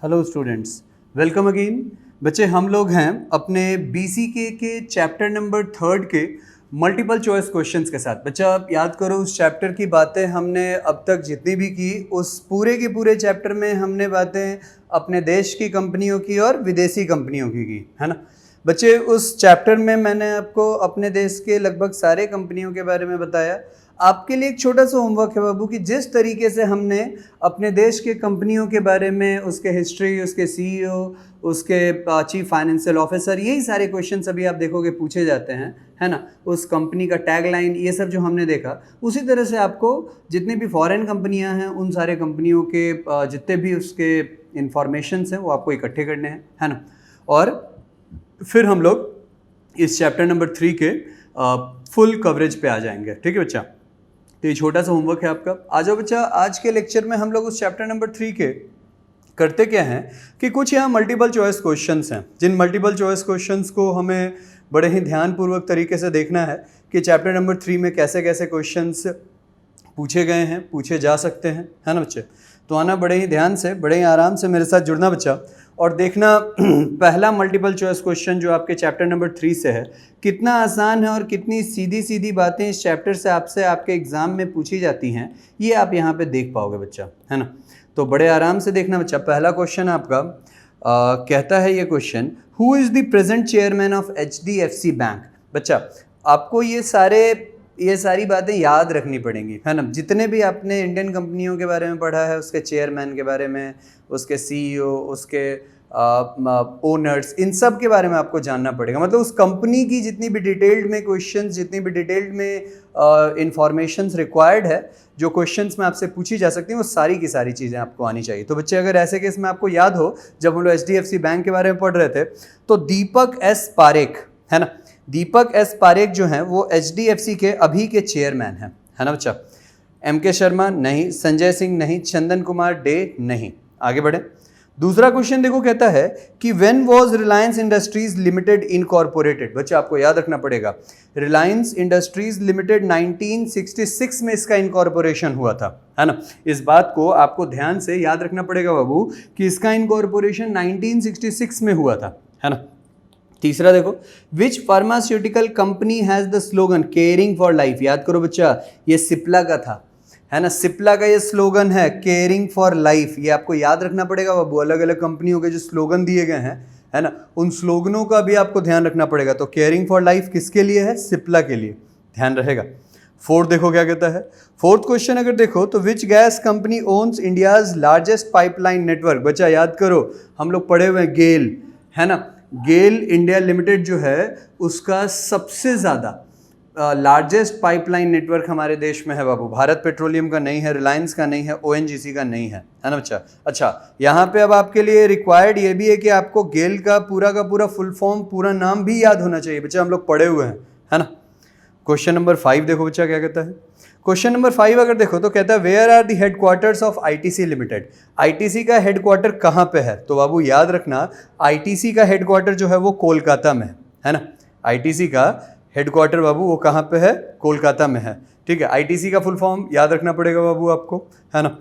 Hello students, welcome again. बच्चे, हम लोग हैं अपने BCK के चैप्टर नंबर 3 के मल्टीपल चॉइस क्वेश्चंस के साथ। बच्चा, आप याद करो, उस चैप्टर की बातें हमने अब तक जितनी भी की, उस पूरे के पूरे चैप्टर में हमने बातें अपने देश की कंपनियों की और विदेशी कंपनियों की है ना। बच्चे, उस चैप्टर में मैंने आपको अपने देश के लगभग सारे कंपनियों के बारे में बताया। आपके लिए एक छोटा सा होमवर्क है बाबू कि जिस तरीके से हमने अपने देश के कंपनियों के बारे में, उसके हिस्ट्री, उसके CEO, उसके चीफ फाइनेंशियल ऑफिसर, यही सारे क्वेश्चंस अभी आप देखोगे पूछे जाते हैं, है ना। उस कंपनी का टैगलाइन, ये सब जो हमने देखा, उसी तरह से आपको जितनी भी फॉरेन कंपनियां हैं उन सारे कंपनियों के जितने भी उसके इंफॉर्मेशंस हैं वो आपको इकट्ठे करने हैं, है ना। और फिर हम लोग इस चैप्टर नंबर 3 के फुल कवरेज पे आ जाएंगे। ठीक है बच्चा, तो ये छोटा सा होमवर्क है आपका। आ जाओ बच्चा, आज के लेक्चर में हम लोग उस चैप्टर नंबर 3 के करते क्या हैं कि कुछ यहाँ मल्टीपल चॉइस क्वेश्चंस हैं, जिन मल्टीपल चॉइस क्वेश्चंस को हमें बड़े ही ध्यानपूर्वक तरीके से देखना है कि चैप्टर नंबर 3 में कैसे कैसे क्वेश्चंस पूछे गए हैं, पूछे जा सकते हैं, है ना बच्चे। तो आना बड़े ही ध्यान से, बड़े ही आराम से मेरे साथ जुड़ना बच्चा, और देखना पहला मल्टीपल चॉइस क्वेश्चन जो आपके चैप्टर नंबर 3 से है, कितना आसान है और कितनी सीधी सीधी बातें इस चैप्टर से आपसे आपके एग्जाम में पूछी जाती हैं, ये आप यहाँ पे देख पाओगे बच्चा, है ना। तो बड़े आराम से देखना बच्चा। पहला क्वेश्चन आपका कहता है ये question, who is the present chairman of HDFC bank. बच्चा, आपको ये सारी बातें याद रखनी पड़ेंगी, है ना। जितने भी आपने इंडियन कंपनियों के बारे में पढ़ा है, उसके चेयरमैन के बारे में, उसके CEO, उसके ओनर्स, इन सब के बारे में आपको जानना पड़ेगा। मतलब उस कंपनी की जितनी भी डिटेल्ड में क्वेश्चंस, जितनी भी डिटेल्ड में इंफॉर्मेशंस रिक्वायर्ड है, जो क्वेश्चंस में आपसे पूछी जा सकती हैं, वो सारी की सारी चीज़ें आपको आनी चाहिए। तो बच्चे, अगर ऐसे केस में आपको याद हो, जब हम लोग HDFC बैंक के बारे में पढ़ रहे थे, तो दीपक S पारेख, है ना, दीपक S पारेख जो हैं वो HDFC के अभी के चेयरमैन हैं, है ना बच्चा। MK शर्मा नहीं, संजय सिंह नहीं, चंदन कुमार डे नहीं। आगे बढ़े। दूसरा क्वेश्चन देखो, कहता है कि when was Reliance industries limited incorporated. बच्चा, आपको याद रखना पड़ेगा, रिलायंस इंडस्ट्रीज लिमिटेड 1966 में इसका इनकॉर्पोरेशन हुआ था, है ना। इस बात को आपको ध्यान से याद रखना पड़ेगा बाबू कि इसका इनकॉर्पोरेशन 1966 में हुआ था, है ना। तीसरा देखो, which pharmaceutical company has the slogan caring for life. याद करो बच्चा, ये सिप्ला का था, है ना। सिप्ला का ये स्लोगन है केयरिंग फॉर लाइफ। ये आपको याद रखना पड़ेगा बाबू। अलग अलग कंपनियों के जो स्लोगन दिए गए हैं, है ना, उन स्लोगनों का भी आपको ध्यान रखना पड़ेगा। तो केयरिंग फॉर लाइफ किसके लिए है? सिप्ला के लिए, ध्यान रहेगा। फोर्थ देखो क्या कहता है। फोर्थ क्वेश्चन अगर देखो तो which gas company ons India's largest pipeline network. बच्चा, याद करो, हम लोग पढ़े हुए हैं गेल, है ना। गेल इंडिया लिमिटेड जो है उसका सबसे ज़्यादा लार्जेस्ट पाइपलाइन नेटवर्क हमारे देश में है बाबू। भारत पेट्रोलियम का नहीं है, रिलायंस का नहीं है, ONGC का नहीं है ना बच्चा। अच्छा, यहाँ पे अब आपके लिए रिक्वायर्ड ये भी है कि आपको गेल का पूरा फुल फॉर्म, पूरा नाम भी याद होना चाहिए बच्चा। हम लोग पढ़े हुए हैं, है ना। क्वेश्चन नंबर 5 देखो बच्चा क्या कहता है। क्वेश्चन नंबर 5 अगर देखो तो कहता है where are the headquarters of ITC limited. ITC का हेडक्वार्टर कहाँ पे है? तो बाबू याद रखना, ITC का हेडक्वार्टर जो है वो कोलकाता में है ना। ITC का हेडक्वार्टर बाबू वो कहाँ पे है? कोलकाता में है, ठीक है। ITC का फुल फॉर्म याद रखना पड़ेगा बाबू आपको, है ना।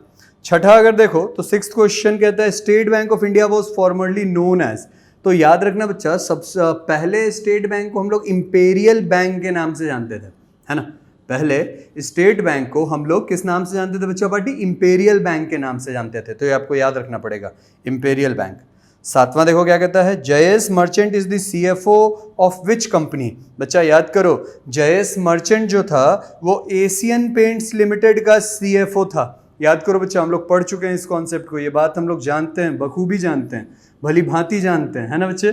छठा अगर देखो तो 6th क्वेश्चन कहता है State Bank of India was formerly known as. तो याद रखना बच्चा, सबसे पहले स्टेट बैंक को हम लोग इंपेरियल बैंक के नाम से जानते थे, है ना। पहले स्टेट बैंक को हम लोग किस नाम से जानते थे बच्चा पार्टी? इंपेरियल बैंक के नाम से जानते थे। तो ये आपको याद रखना पड़ेगा, इंपेरियल बैंक। 7वां देखो क्या कहता है, Jayesh merchant is the CFO of which company. बच्चा याद करो, जयेश मर्चेंट जो था वो एशियन पेंट्स लिमिटेड का CFO था। याद करो बच्चा, हम लोग पढ़ चुके हैं इस कॉन्सेप्ट को, ये बात हम लोग जानते हैं, बखूबी जानते हैं, भली भांति जानते हैं, है ना बच्चे।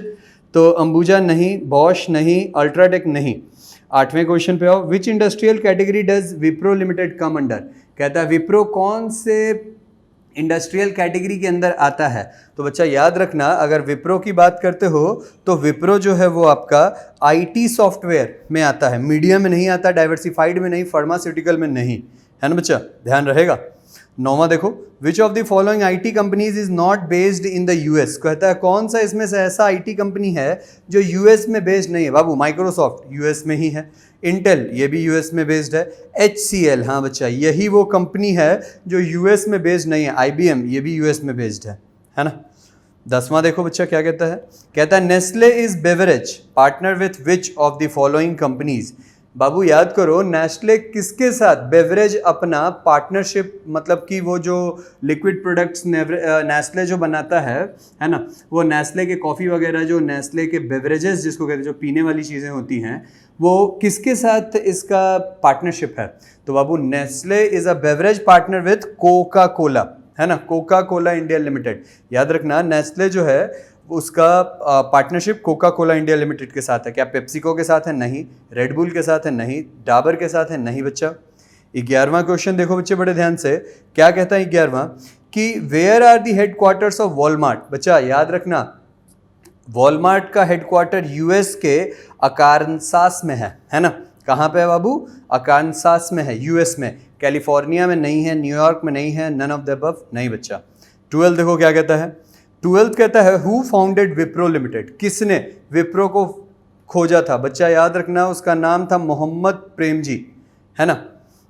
तो अंबुजा नहीं, बॉश नहीं, अल्ट्राटेक नहीं। 8वें क्वेश्चन पे आओ, which industrial category does Wipro limited come under. कहता है विप्रो कौन से इंडस्ट्रियल कैटेगरी के अंदर आता है। तो बच्चा याद रखना, अगर विप्रो की बात करते हो तो विप्रो जो है वो आपका IT सॉफ्टवेयर में आता है, मीडिया में नहीं आता, डाइवर्सिफाइड में नहीं, फार्मास्यूटिकल में नहीं, है ना बच्चा, ध्यान रहेगा। 9वां देखो, विच of the following IT companies is not based in the US। कहता है कौन सा इसमें से ऐसा IT कंपनी है जो US में बेस्ड नहीं है। बाबू माइक्रोसॉफ्ट US में ही है, इंटेल ये भी US में बेस्ड है, HCL हाँ बच्चा यही वो कंपनी है जो US में बेस्ड नहीं है, IBM ये भी US में बेस्ड है ना। 10वां देखो बच्चा क्या कहता है, कहता है Nestle is beverage partner with which of the following companies. बाबू याद करो, नेस्ले किसके साथ बेवरेज अपना पार्टनरशिप, मतलब कि वो जो लिक्विड प्रोडक्ट्स नेस्ले जो बनाता है ना, वो नेस्ले के कॉफ़ी वगैरह, जो नेस्ले के बेवरेजेस जिसको कहते हैं, जो पीने वाली चीज़ें होती हैं, वो किसके साथ इसका पार्टनरशिप है। तो बाबू Nestle is a beverage partner with Coca Cola, है ना, कोका कोला इंडिया लिमिटेड। याद रखना नेस्ले जो है उसका partnership Coca Cola India limited के साथ है। क्या पेप्सिको के साथ है? नहीं। रेडबुल के साथ है? नहीं। डाबर के साथ है? नहीं बच्चा। 11वां क्वेश्चन देखो बच्चे बड़े ध्यान से, क्या कहता है 11वां कि where are the headquarters of Walmart. बच्चा याद रखना वॉलमार्ट का हेडक्वार्टर यूएस के अकानसास में है ना। कहाँ पे है बाबू? अकानसास में है, यूएस में। कैलिफोर्निया में नहीं है, न्यूयॉर्क में नहीं है, नन ऑफ द अबव, नहीं बच्चा। 12 देखो क्या कहता है, 12 कहता है हु फाउंडेड विप्रो लिमिटेड। किसने विप्रो को खोजा था? बच्चा याद रखना उसका नाम था मोहम्मद प्रेमजी, है ना,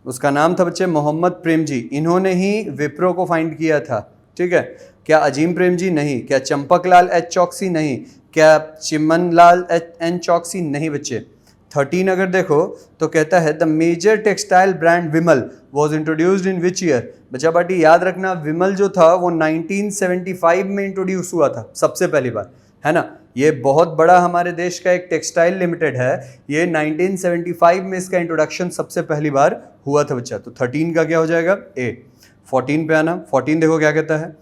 उसका नाम था बच्चे मोहम्मद प्रेमजी। इन्होंने ही विप्रो को फाइंड किया था, ठीक है। क्या अजीम प्रेमजी? नहीं। क्या चंपकलाल एच चौकसी? नहीं। क्या चिमनलाल एन चौकसी? नहीं बच्चे। 13 अगर देखो तो कहता है the major textile brand Vimal was introduced in which year. बच्चा पार्टी याद रखना विमल जो था वो 1975 में इंट्रोड्यूस हुआ था सबसे पहली बार, है ना। ये बहुत बड़ा हमारे देश का एक टेक्सटाइल लिमिटेड है, ये 1975 में इसका इंट्रोडक्शन सबसे पहली बार हुआ था बच्चा। तो 13 का क्या हो जाएगा? ए। 14 पे आना, 14 देखो क्या कहता है।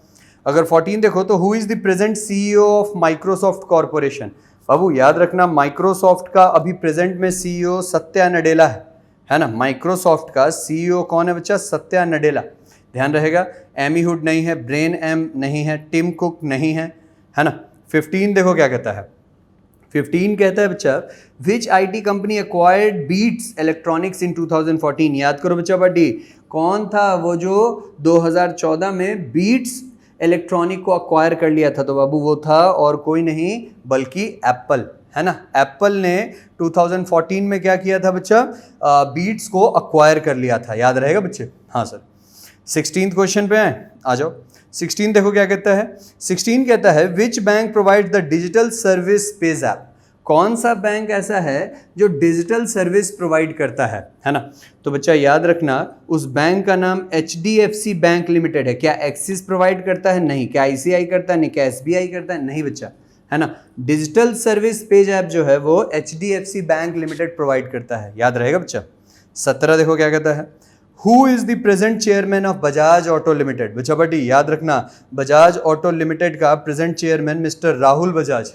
अगर 14 देखो तो who is the present CEO of Microsoft corporation. बाबू याद रखना माइक्रोसॉफ्ट का अभी प्रेजेंट में सीईओ सत्या नडेला है ना। माइक्रोसॉफ्ट का सीईओ कौन है बच्चा? सत्या नडेला। ध्यान रहेगा, एमी हुड नहीं है, ब्रेन एम नहीं है, टिम कुक नहीं है ना। 15 देखो क्या कहता है, 15 कहता है बच्चा which IT company acquired Beats electronics in 2014। याद करो बच्चा बड्डी, कौन था वो जो 2014 में बीट्स इलेक्ट्रॉनिक को अक्वायर कर लिया था? तो बाबू वो था और कोई नहीं बल्कि एप्पल, है ना। एप्पल ने 2014 में क्या किया था बच्चा? बीट्स को अक्वायर कर लिया था, याद रहेगा बच्चे। हाँ सर। 16th क्वेश्चन पे आ जाओ। 16 देखो क्या कहता है, 16 कहता है which bank provide the digital service page app. कौन सा बैंक ऐसा है जो डिजिटल सर्विस प्रोवाइड करता है ना। तो बच्चा याद रखना उस बैंक का नाम HDFC बैंक लिमिटेड है। क्या एक्सिस प्रोवाइड करता है? नहीं। क्या ICI करता है? नहीं। क्या SBI करता है? नहीं बच्चा, है ना। डिजिटल सर्विस पेज ऐप जो है वो HDFC बैंक लिमिटेड प्रोवाइड करता है, याद रहेगा बच्चा। 17 देखो क्या कहता है, who is the present chairman of Bajaj auto limited. बच्चा बटी याद रखना बजाज ऑटो लिमिटेड का present chairman mister Rahul Bajaj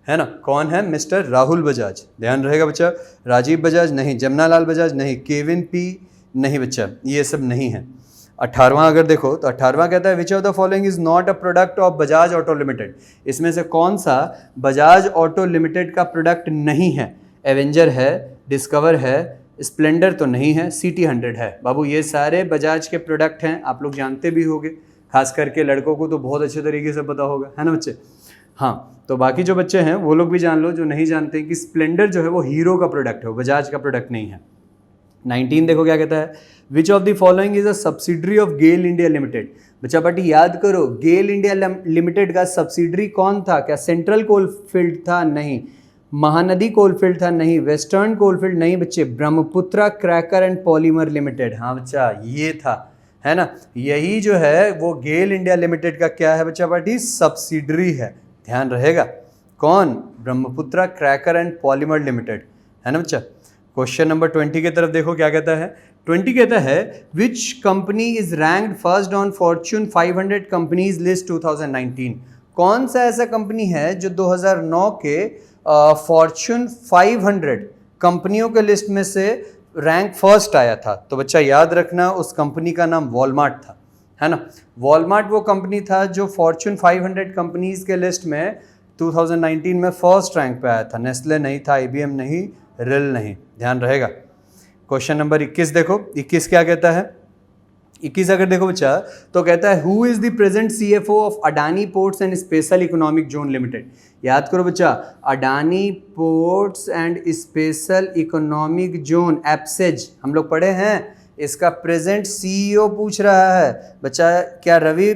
है ना। कौन है? मिस्टर राहुल बजाज। ध्यान रहेगा बच्चा। राजीव बजाज नहीं, जमनालाल बजाज नहीं, केविन पी नहीं बच्चा, ये सब नहीं है। 18वां अगर देखो तो 18वां कहता है which of the following is not a product of Bajaj auto limited. इसमें से कौन सा बजाज ऑटो लिमिटेड का प्रोडक्ट नहीं है? एवेंजर है, डिस्कवर है, स्प्लेंडर तो नहीं है, CT100 है। बाबू ये सारे बजाज के प्रोडक्ट हैं, आप लोग जानते भी होंगे, खास करके लड़कों को तो बहुत अच्छे तरीके से पता होगा, है ना बच्चे। हाँ, तो बाकी जो बच्चे हैं वो लोग भी जान लो जो नहीं जानते कि स्प्लेंडर जो है वो हीरो का प्रोडक्ट है, वो बजाज का प्रोडक्ट नहीं है। 19 देखो क्या कहता है, which of the following is a subsidiary of GAIL India Limited. बच्चा पार्टी याद करो गेल इंडिया लिमिटेड का सब्सिडरी कौन था? क्या सेंट्रल कोलफील्ड था? नहीं। महानदी कोलफील्ड था? नहीं। Western coalfield? नहीं बच्चे। Brahmaputra cracker and polymer limited, हाँ बच्चा ये था, है ना। यही जो है वो गेल इंडिया लिमिटेड का क्या है बच्चा पार्टी? सब्सिडरी है, ध्यान रहेगा। कौन? Brahmaputra cracker and polymer limited, है ना बच्चा। क्वेश्चन नंबर 20 की तरफ देखो क्या कहता है। 20 कहता है which company is ranked first on Fortune 500 companies list 2019। कौन सा ऐसा कंपनी है जो 2009 के फॉर्च्यून 500 कंपनियों के लिस्ट में से रैंक फर्स्ट आया था? तो बच्चा याद रखना उस कंपनी का नाम वॉलमार्ट था, है ना। वॉलमार्ट वो कंपनी था जो फॉर्च्यून 500 कंपनीज के लिस्ट में 2019 में फर्स्ट रैंक पे आया था। नेस्ले नहीं था, IBM नहीं, रिल नहीं, ध्यान रहेगा। क्वेश्चन नंबर 21 देखो, 21 क्या कहता है। 21 अगर देखो बच्चा तो कहता है who is the present CFO of Adani ports and special economic zone limited. याद करो बच्चा Adani ports and special economic zone APSEZ हम लोग पढ़े हैं, इसका प्रेजेंट CEO पूछ रहा है बच्चा। क्या रवि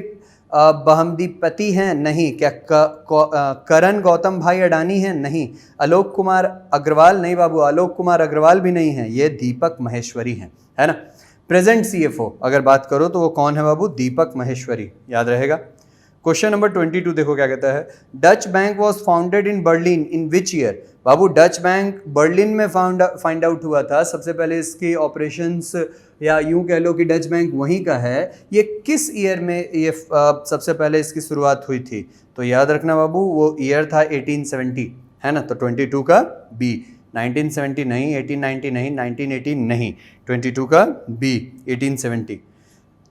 बहमदीपति हैं? नहीं। क्या करण गौतम भाई अडानी हैं? नहीं। आलोक कुमार अग्रवाल? नहीं बाबू, आलोक कुमार अग्रवाल भी नहीं है, ये दीपक महेश्वरी हैं, है ना। प्रेजेंट सीएफओ अगर बात करो तो वो कौन है बाबू? दीपक महेश्वरी, याद रहेगा। क्वेश्चन नंबर 22 देखो क्या कहता है। Dutch bank was founded in Berlin in which year? Babu Dutch bank Berlin में फाइंड आउट हुआ था। सबसे पहले इसकी ऑपरेशंस, या यूं कह लो कि डच बैंक वहीं का है। ये किस ईयर में ये सबसे पहले इसकी शुरुआत हुई थी? तो याद रखना बाबू, वो ईयर था 1870, है ना। तो 22 का बी। 1970 नहीं, 1890 नहीं, 1918 नहीं, 22 का बी 1870।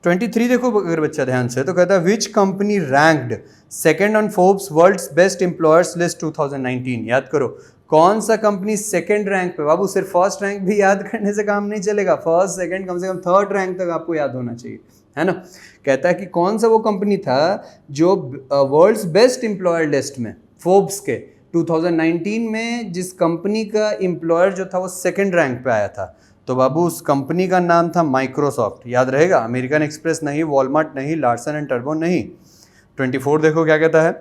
23 देखो अगर बच्चा ध्यान से, तो कहता है which company ranked second on Forbes world's best employers list 2019? याद करो कौन सा कंपनी सेकंड रैंक पे? बाबू सिर्फ फर्स्ट रैंक भी याद करने से काम नहीं चलेगा, फर्स्ट सेकंड कम से कम थर्ड रैंक तक आपको याद होना चाहिए, है ना। कहता है कि कौन सा वो कंपनी था जो वर्ल्ड्स बेस्ट एम्प्लॉयर लिस्ट में फोर्ब्स के 2019 में जिस कंपनी का एम्प्लॉयर जो था वो सेकंड रैंक पे आया था। तो बाबू उस कंपनी का नाम था माइक्रोसॉफ्ट, याद रहेगा। अमेरिकन एक्सप्रेस नहीं, वॉलमार्ट नहीं, लार्सन एंड टर्बो नहीं। 24 देखो क्या कहता है।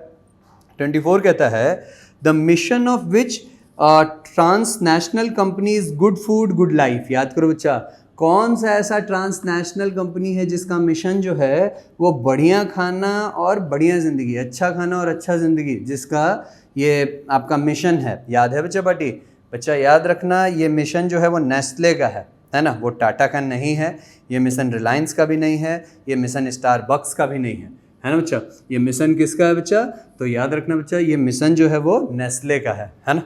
24 कहता है the mission of which transnational companies good food good life? याद करो बच्चा, कौन सा ऐसा ट्रांसनेशनल कंपनी है जिसका मिशन जो है वो बढ़िया खाना और बढ़िया ज़िंदगी, अच्छा खाना और अच्छा ज़िंदगी, जिसका ये आपका मिशन है? याद है बच्चा पार्टी? बच्चा याद रखना, ये मिशन जो है वो नेस्ले का है ना। वो टाटा का नहीं है, ये मिशन रिलायंस का भी नहीं है, ये मिशन स्टारबक्स का भी नहीं है ना बच्चा। ये मिशन किसका है बच्चा? तो याद रखना बच्चा, ये मिशन जो है वो नेस्ले का है ना।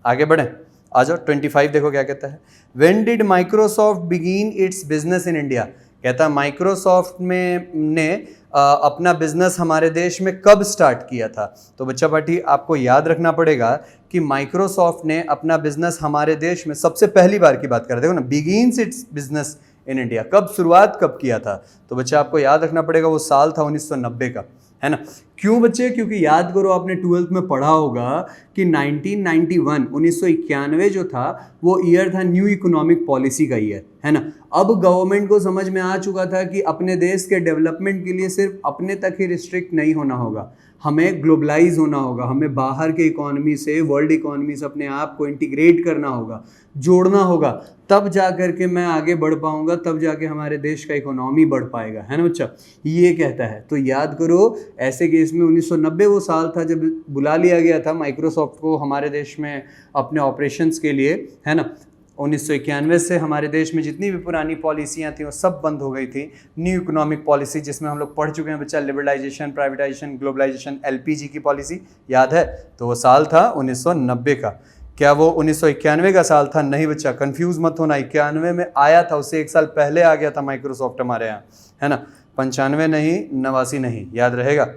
आगे बढ़ें, आ जाओ। 25 देखो क्या कहता है। When did Microsoft begin it's business in India? कहता है माइक्रोसॉफ्ट में ने अपना बिजनेस हमारे देश में कब स्टार्ट किया था? तो बच्चा पार्टी आपको याद रखना पड़ेगा कि माइक्रोसॉफ्ट ने अपना बिजनेस हमारे देश में सबसे पहली बार की बात कर रहे, देखो ना, begins it's business in India, कब शुरुआत कब किया था? तो बच्चा आपको याद रखना पड़ेगा वो साल था 1990 का, है ना। क्यों बच्चे? क्योंकि याद करो आपने 12th में पढ़ा होगा कि 1991 जो था वो ईयर था न्यू इकोनॉमिक पॉलिसी का ईयर, है ना। अब गवर्नमेंट को समझ में आ चुका था कि अपने देश के डेवलपमेंट के लिए सिर्फ अपने तक ही रिस्ट्रिक्ट नहीं होना होगा, हमें ग्लोबलाइज होना होगा, हमें बाहर के इकोनॉमी से, वर्ल्ड इकोनॉमी से अपने आप को इंटीग्रेट करना होगा, जोड़ना होगा, तब जा कर के मैं आगे बढ़ पाऊंगा, तब जाके हमारे देश का इकोनॉमी बढ़ पाएगा, है ना बच्चा। ये कहता है। तो याद करो ऐसे केस में 1990 वो साल था जब बुला लिया गया था माइक्रोसॉफ्ट को हमारे देश में अपने ऑपरेशंस के लिए, है ना। 1991 से हमारे देश में जितनी भी पुरानी पॉलिसियाँ थी वो सब बंद हो गई थी। न्यू इकोनॉमिक पॉलिसी, जिसमें हम लोग पढ़ चुके हैं बच्चा, लिबरलाइजेशन, प्राइवेटाइजेशन, ग्लोबलाइजेशन, एलपीजी की पॉलिसी, याद है? तो वो साल था 1990 का। क्या वो 1991 का साल था? नहीं बच्चा, कंफ्यूज मत होना, 91 में आया था, उससे एक साल पहले आ गया था माइक्रोसॉफ्ट हमारे यहाँ, है ना। 95 नहीं, 89 नहीं, याद रहेगा।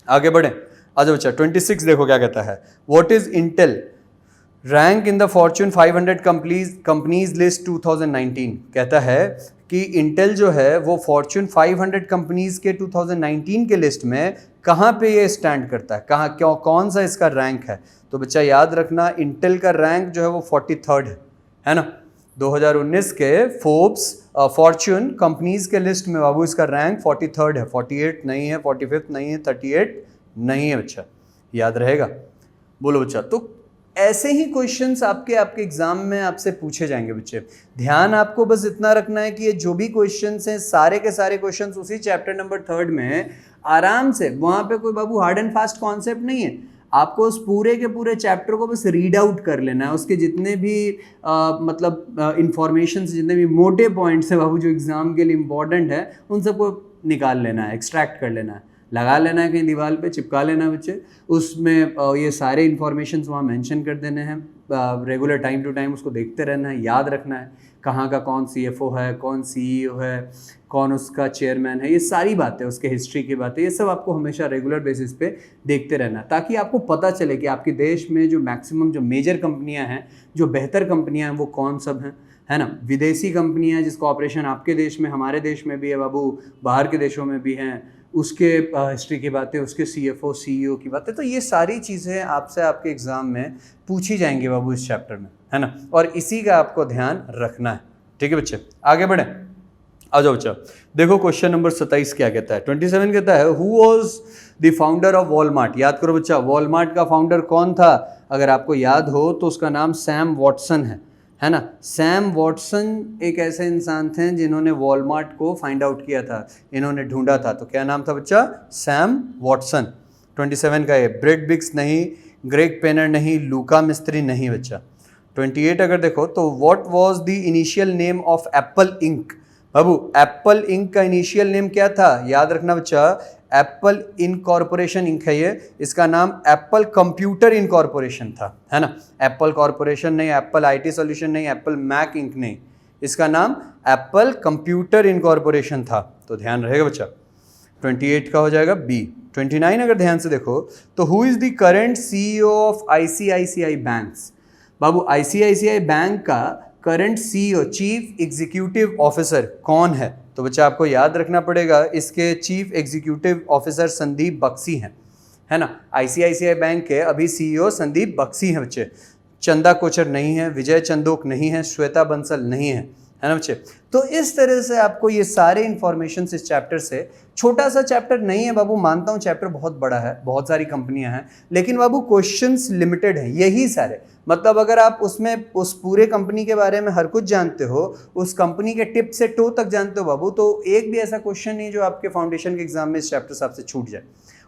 आगे बढ़े, आ जाओ बच्चा। 26 देखो क्या कहता है। What is Intel rank in the Fortune 500 companies list 2019? कहता है कि इंटेल जो है वो फॉर्च्यून 500 कंपनीज के 2019 के लिस्ट में कहाँ पे ये स्टैंड करता है, कहाँ, क्यों, कौन सा इसका रैंक है? तो बच्चा याद रखना, इंटेल का रैंक जो है वो 43rd है ना। 2019 के फोर्ब्स फॉर्च्यून कंपनीज के लिस्ट में बाबू इसका रैंक 43rd है, 48 नहीं है, 45 नहीं है, 38 नहीं है बच्चा, याद रहेगा। बोलो बच्चा। तो ऐसे ही क्वेश्चंस आपके एग्जाम में आपसे पूछे जाएंगे बच्चे। ध्यान आपको बस इतना रखना है कि ये जो भी क्वेश्चंस हैं सारे के सारे क्वेश्चंस उसी चैप्टर नंबर 3 में आराम से, वहाँ पे कोई बाबू हार्ड एंड फास्ट कॉन्सेप्ट नहीं है। आपको उस पूरे के पूरे चैप्टर को बस रीड आउट कर लेना है, उसके जितने भी मतलब इंफॉर्मेशन, जितने भी मोटे पॉइंट्स हैं बाबू जो एग्जाम के लिए इंपॉर्टेंट है, उन सबको निकाल लेना है, एक्सट्रैक्ट कर लेना है, लगा लेना है, कहीं दीवार पे चिपका लेना है बच्चे। उसमें ये सारे इन्फॉर्मेशंस वहाँ मेंशन कर देने हैं, रेगुलर टाइम टू टाइम उसको देखते रहना है, याद रखना है कहाँ का कौन सीएफओ है, कौन सीईओ है, कौन उसका चेयरमैन है, ये सारी बातें, उसके हिस्ट्री की बातें, ये सब आपको हमेशा रेगुलर बेसिस पे देखते रहना है, ताकि आपको पता चले कि आपके देश में जो मैक्सिमम जो मेजर कंपनियां हैं, जो बेहतर कंपनियां हैं, वो कौन सब हैं, है ना। विदेशी कंपनियां जिसका ऑपरेशन आपके देश में, हमारे देश में भी है बाबू, बाहर के देशों में भी हैं, उसके हिस्ट्री की बातें, उसके सीएफओ सीईओ की बातें। तो ये सारी चीज़ें आपसे आपके एग्ज़ाम में पूछी जाएंगी बाबू इस चैप्टर में, है ना। और इसी का आपको ध्यान रखना है, ठीक है बच्चे। आगे बढ़ें, आ जाओ बच्चा, देखो क्वेश्चन नंबर 27 क्या कहता है। 27 कहता है who was the founder of Walmart. याद करो बच्चा, वॉलमार्ट का फाउंडर कौन था? अगर आपको याद हो तो उसका नाम सैम वॉटसन है ना। सैम वॉटसन एक ऐसे इंसान थे जिन्होंने वॉलमार्ट को फाइंड आउट किया था, इन्होंने ढूंढा था। तो क्या नाम था बच्चा? Sam Watson. 27 का ये ब्रेड बिक्स नहीं, ग्रेग पेनर नहीं, लूका मिस्त्री नहीं बच्चा। 28 अगर देखो तो what was the initial name of Apple ink. Babu Apple ink का इनिशियल नेम क्या था? याद रखना बच्चा, एप्पल इनकॉर्पोरेशन इंक है ये, इसका नाम एप्पल कंप्यूटर इनकॉर्पोरेशन था, है ना। एप्पल कॉर्पोरेशन नहीं, एप्पल आईटी सॉल्यूशन नहीं, एप्पल मैक इंक नहीं, इसका नाम एप्पल कंप्यूटर इनकॉर्पोरेशन था। तो ध्यान रहेगा बच्चा। 28 का हो जाएगा बी। 29 अगर ध्यान से देखो तो who is the current CEO of ICICI banks. बाबू आईसीआईसीआई बैंक का current CEO, chief executive officer कौन है? तो बच्चा आपको याद रखना पड़ेगा, इसके chief executive officer Sandeep Bakshi हैं, है ना। आईसीआईसीआई बैंक के अभी सीईओ संदीप बख्शी हैं बच्चे। चंदा कोचर नहीं है, विजय चंदोक नहीं है, श्वेता बंसल नहीं है ना बच्चे। तो इस तरह से आपको ये सारे इंफॉर्मेशन इस चैप्टर से, छोटा सा चैप्टर नहीं है बाबू, मानता हूँ चैप्टर बहुत बड़ा है, बहुत सारी कंपनियां हैं, लेकिन बाबू क्वेश्चंस लिमिटेड हैं यही सारे। मतलब अगर आप उसमें उस पूरे कंपनी के बारे में हर कुछ जानते हो, उस कंपनी के टिप से टो तक जानते हो बाबू, तो एक भी ऐसा क्वेश्चन नहीं जो आपके फाउंडेशन के एग्जाम में इस चैप्टर से आपसे छूट जाए।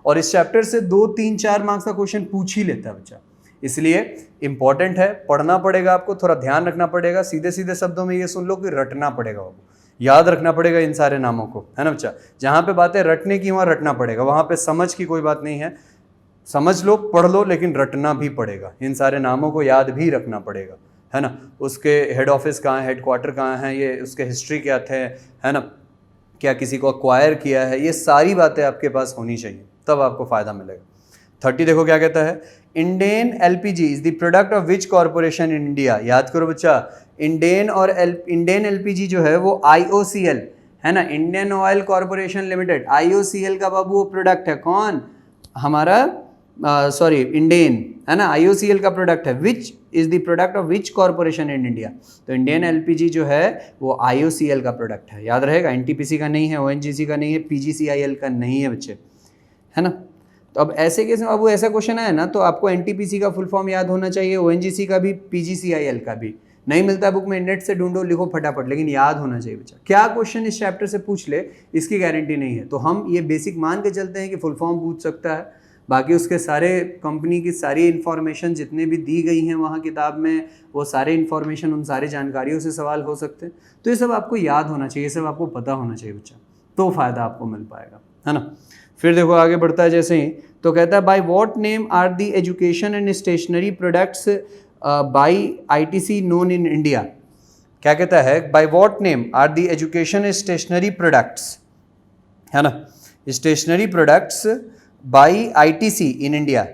और इस चैप्टर से 2, 3, 4 मार्क्स का क्वेश्चन पूछ ही लेता है बच्चा, इसलिए इंपॉर्टेंट है, पढ़ना पड़ेगा आपको, थोड़ा ध्यान रखना पड़ेगा। सीधे सीधे शब्दों में ये सुन लो कि रटना पड़ेगा बाबू, याद रखना पड़ेगा इन सारे नामों को, है ना बच्चा। जहाँ पे बातें रटने की वहाँ रटना पड़ेगा, वहाँ पे समझ की कोई बात नहीं है। समझ लो, पढ़ लो, लेकिन रटना भी पड़ेगा, इन सारे नामों को याद भी रखना पड़ेगा, है ना। उसके हेड ऑफिस कहाँ है, हेड क्वार्टर कहाँ है, ये उसके हिस्ट्री क्या थे, है ना, क्या किसी को अक्वायर किया है, ये सारी बातें आपके पास होनी चाहिए, तब आपको फ़ायदा मिलेगा। 30 देखो क्या कहता है, Indian LPG is the product of which corporation in India. याद करो बच्चा, इंडियन एलपीजी जो है वो आईओसीएल, है ना, Indian oil corporation limited, IOCL का बाबू वो प्रोडक्ट है। कौन? हमारा इंडियन, है ना, आईओसीएल का प्रोडक्ट है। Which is the product of which corporation in India. तो इंडियन एलपीजी जो है वो आईओसीएल का प्रोडक्ट है, याद रहेगा। एनटीपीसी का नहीं है, ओएनजीसी का नहीं है, पीजीसीआईएल का नहीं है बच्चे, है ना। तो अब ऐसे केस में बाबू ऐसा क्वेश्चन आया ना, तो आपको एनटीपीसी का फुल फॉर्म याद होना चाहिए, ओएनजीसी का भी, पीजीसीआईएल का भी। नहीं मिलता बुक में, नेट से ढूंढो, लिखो फटाफट, लेकिन याद होना चाहिए बच्चा। क्या क्वेश्चन इस चैप्टर से पूछ ले इसकी गारंटी नहीं है, तो हम ये बेसिक मान के चलते हैं कि फुल फॉर्म पूछ सकता है, बाकी उसके सारे कंपनी की सारी इन्फॉर्मेशन जितने भी दी गई हैं वहाँ किताब में, वो सारे इन्फॉर्मेशन, उन सारे जानकारियों से सवाल हो सकते हैं। तो ये सब आपको याद होना चाहिए, ये सब आपको पता होना चाहिए बच्चा, तो फ़ायदा आपको मिल पाएगा, है ना। फिर देखो आगे बढ़ता है जैसे ही, तो कहता है by what name are the education and stationery products by ITC known in India. क्या कहता है, by what name are the education and stationery products, है ना, stationery products by ITC in India.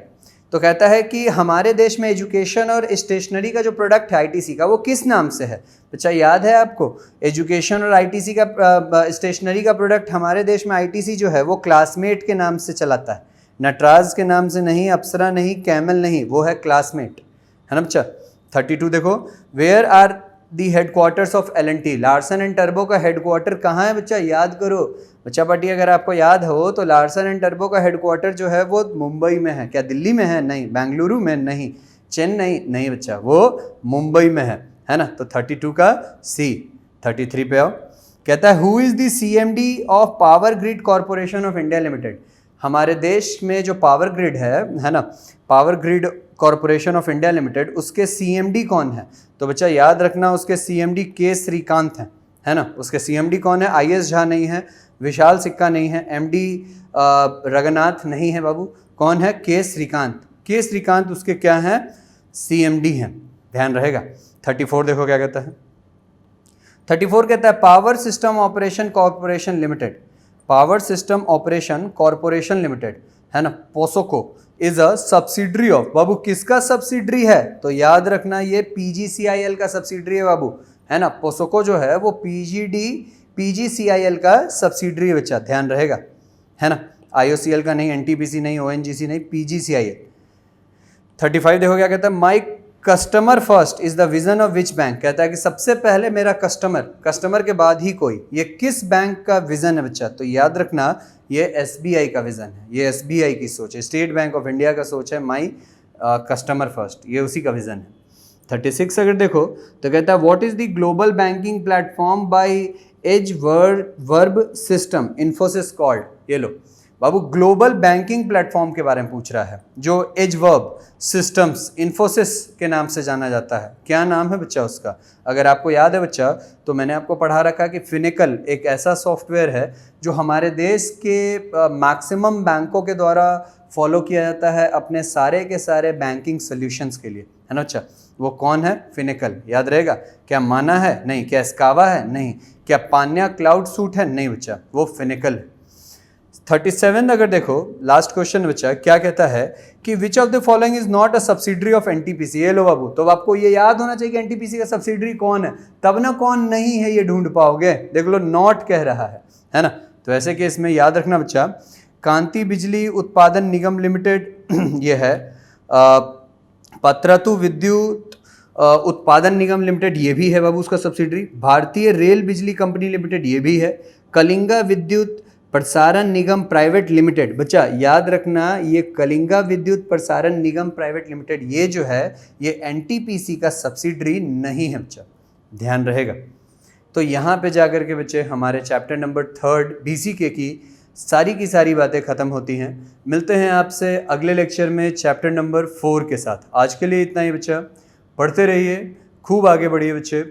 तो कहता है कि हमारे देश में एजुकेशन और स्टेशनरी का जो प्रोडक्ट है आईटीसी का, वो किस नाम से है बच्चा? याद है आपको, एजुकेशन और आईटीसी का स्टेशनरी का प्रोडक्ट हमारे देश में आईटीसी जो है वो क्लासमेट के नाम से चलाता है, नटराज के नाम से नहीं, अप्सरा नहीं, कैमल नहीं, वो है क्लासमेट, है ना बच्चा। 32 देखो, where are the headquarters of L and T. Larsen and टर्बो का हेडक्वार्टर कहाँ है बच्चा? याद करो बच्चा पार्टी, अगर आपको याद हो तो लार्सन एंड टर्बो का हेडक्वार्टर जो है वो मुंबई में है। क्या दिल्ली में है? नहीं। बेंगलुरु में? नहीं। चेन्नई? नहीं बच्चा, वो मुंबई में है ना। तो 32 का सी। 33 पे आओ, कहता है who is the CMD of power grid corporation of India limited. हमारे देश में जो पावर ग्रिड है ना, power grid corporation of India limited, उसके सीएमडी कौन है? तो बच्चा याद रखना, उसके सीएमडी के श्रीकांत हैं, है ना। उसके सीएमडी कौन है? आईएस झा नहीं है, विशाल सिक्का नहीं है, एमडी रघुनाथ नहीं है बाबू, कौन है? के श्रीकांत। के श्रीकांत उसके क्या हैं? सीएमडी हैं, ध्यान रहेगा। 34 देखो क्या कहता है, 34 कहता है power system operation corporation limited, power system operation corporation limited, है ना, POSOCO is a subsidiary of, बाबू किसका सब्सिडरी है? तो याद रखना ये पीजीसीआईएल का सब्सिडरी है बाबू, है ना। पोसोको जो है वो पीजीसीआईएल का सब्सिडरी है बच्चा, ध्यान रहेगा, है ना। आईओसीएल का नहीं, एनटीपीसी नहीं, ओएनजीसी नहीं, पीजीसीआईएल। 35 देखो क्या कहता है, customer first is the vision of which bank, कहता है कि सबसे पहले मेरा कस्टमर के बाद ही कोई, ये किस बैंक का विजन है बच्चा? तो याद रखना ये एसबीआई का विजन है, ये एसबीआई की सोच है, स्टेट बैंक ऑफ इंडिया का सोच है, माई कस्टमर फर्स्ट, ये उसी का विजन है। 36 अगर देखो तो कहता है what is the global banking platform by एज वर्ब सिस्टम इन्फोसिस कॉल्ड। ये लो बाबू, ग्लोबल बैंकिंग प्लेटफॉर्म के बारे में पूछ रहा है जो एज वर्ब सिस्टम्स इन्फोसिस के नाम से जाना जाता है। क्या नाम है बच्चा उसका? अगर आपको याद है बच्चा तो मैंने आपको पढ़ा रखा कि फिनिकल एक ऐसा सॉफ्टवेयर है जो हमारे देश के मैक्सिमम बैंकों के द्वारा फॉलो किया जाता है अपने सारे के सारे बैंकिंग सॉल्यूशंस के लिए, है ना बच्चा? वो कौन है? फिनिकल। याद रहेगा। क्या माना है? नहीं। क्या स्कावा है? नहीं। क्या पान्या क्लाउड सूट है? नहीं बच्चा, वो फिनिकल है। 37 अगर देखो लास्ट क्वेश्चन बच्चा क्या कहता है कि विच of the following is not a subsidiary of NTPC. ये लो बाबू, तो आपको ये याद होना चाहिए कि एनटीपीसी का सब्सिडरी कौन है, तब ना कौन नहीं है ये ढूंढ पाओगे। देख लो नॉट कह रहा है ना? तो ऐसे केस में याद रखना बच्चा, कांति बिजली उत्पादन निगम लिमिटेड ये है, पत्रतु विद्युत उत्पादन निगम लिमिटेड ये भी है बाबू उसका सब्सिडरी, भारतीय रेल बिजली कंपनी लिमिटेड ये भी है, कलिंगा विद्युत प्रसारण निगम प्राइवेट लिमिटेड। बच्चा याद रखना ये कलिंगा विद्युत प्रसारण निगम प्राइवेट लिमिटेड ये जो है ये एनटीपीसी का सब्सिडरी नहीं है बच्चा, ध्यान रहेगा। तो यहाँ पे जाकर के बच्चे हमारे चैप्टर नंबर 3 बीसीके की सारी बातें ख़त्म होती हैं। मिलते हैं आपसे अगले लेक्चर में चैप्टर नंबर 4 के साथ। आज के लिए इतना ही बच्चा, पढ़ते रहिए, खूब आगे बढ़िए बच्चे,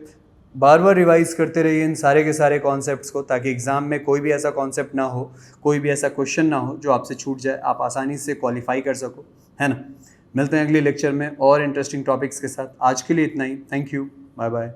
बार बार रिवाइज करते रहिए इन सारे के सारे कॉन्सेप्ट्स को, ताकि एग्ज़ाम में कोई भी ऐसा कॉन्सेप्ट ना हो, कोई भी ऐसा क्वेश्चन ना हो जो आपसे छूट जाए, आप आसानी से क्वालिफाई कर सको, है ना। मिलते हैं अगले लेक्चर में और इंटरेस्टिंग टॉपिक्स के साथ। आज के लिए इतना ही। Thank you, bye bye.